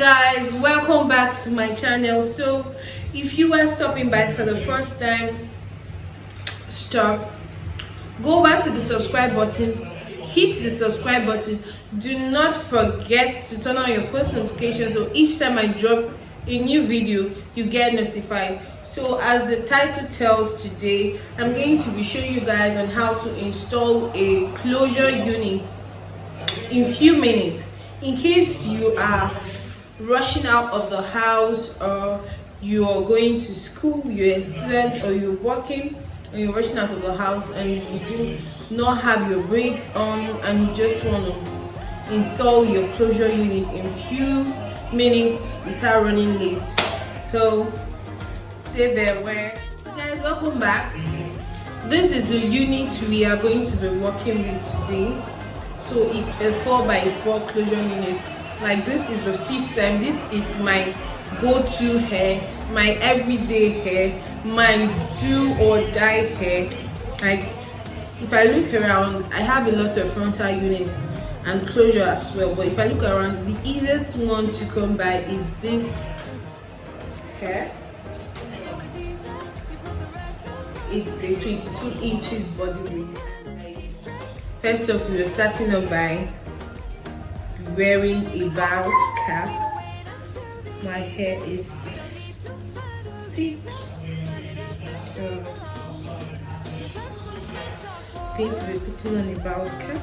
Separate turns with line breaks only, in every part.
guys, welcome back to my channel. So if you are stopping by for the first time, stop, go back to the subscribe button, hit the subscribe button. Do not forget to turn on your post notifications so each time I drop a new video you get notified. So as the title tells, today I'm going to be showing you guys on how to install a closure unit in few minutes. In case you are rushing out of the house, or you are going to school, you're a student, or you're working and you're rushing out of the house and you do not have your brakes on and you just want to install your closure unit in few minutes without running late, so stay there. So guys, welcome back. This is the unit we are going to be working with today. So it's a 4x4 closure unit. Like, this is the 5th time. This is my go-to hair, my everyday hair, my do or die hair. Like, if I look around, I have a lot of frontal unit and closure as well, but if I look around, the easiest one to come by is this hair. It's a 22 inches body width. First off, we are starting off by wearing a bald cap. My hair is thick, so I'm going to be putting on a bald cap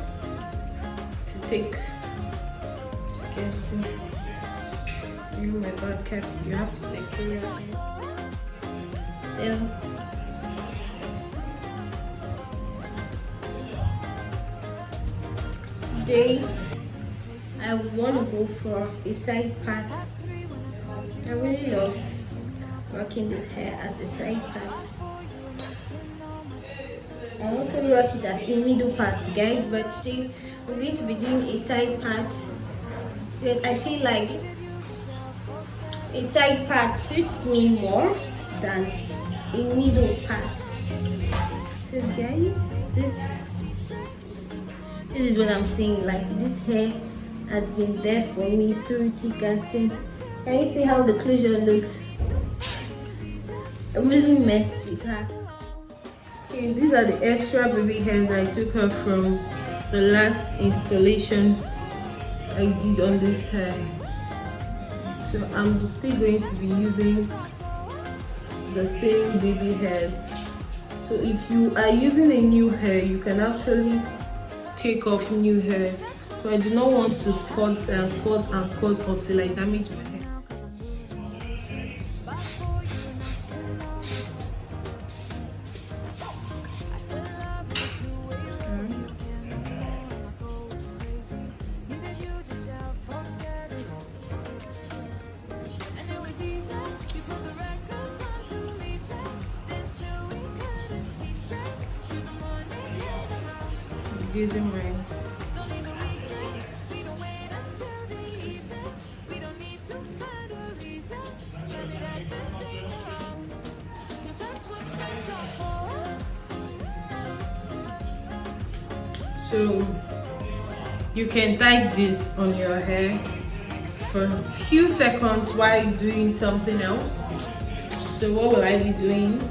to get my bald cap. You have to secure your hair. So today I want to go for a side part. I really love rocking this hair as a side part. I also rock it as a middle part, guys, but today we're going to be doing a side part. I feel like a side part suits me more than a middle part. So guys, this is what I'm saying. Like, this hair has been there for me through thick and thin. Can you see how the closure looks? I really messed with her. Okay, these are the extra baby hairs I took off from the last installation I did on this hair. So I'm still going to be using the same baby hairs. So if you are using a new hair, you can actually take off new hairs. So I do not want to cut and cut and cut until I damage my hair. Using my so you can tie this on your hair for a few seconds while doing something else. So what will I be doing?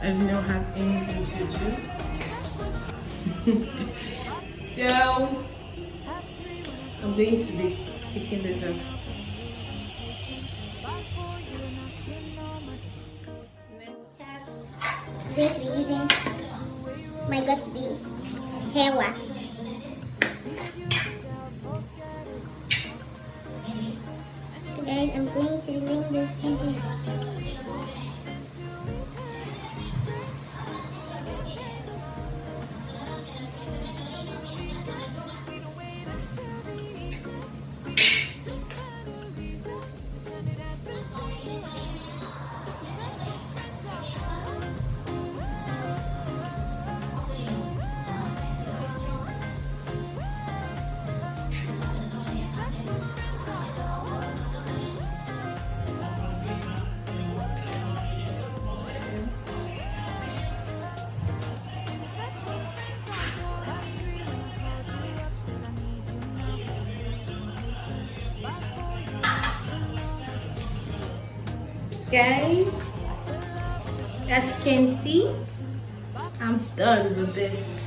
I do not have anything to do. So I'm going to be picking this up.
I'm going to be using my Got2b hair wax. So guys, I'm going to ring those edges.
Guys, as you can see, I'm done with this.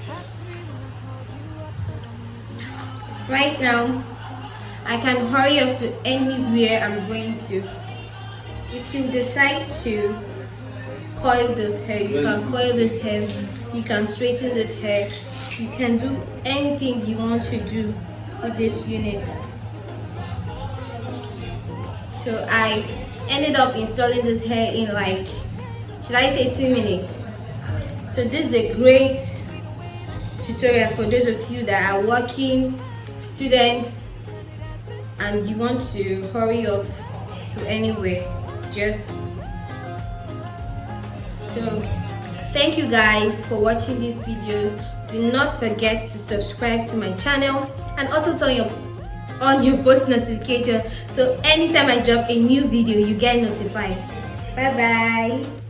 Right now, I can hurry up to anywhere I'm going to. If you decide to coil this hair, you can coil this hair, you can straighten this hair, you can do anything you want to do with this unit. So I ended up installing this hair in like, should I say 2 minutes. So this is a great tutorial for those of you that are working, students, and you want to hurry up to anywhere. So thank you guys for watching this video. Do not forget to subscribe to my channel and also turn on your post notification so anytime I drop a new video you get notified. Bye bye.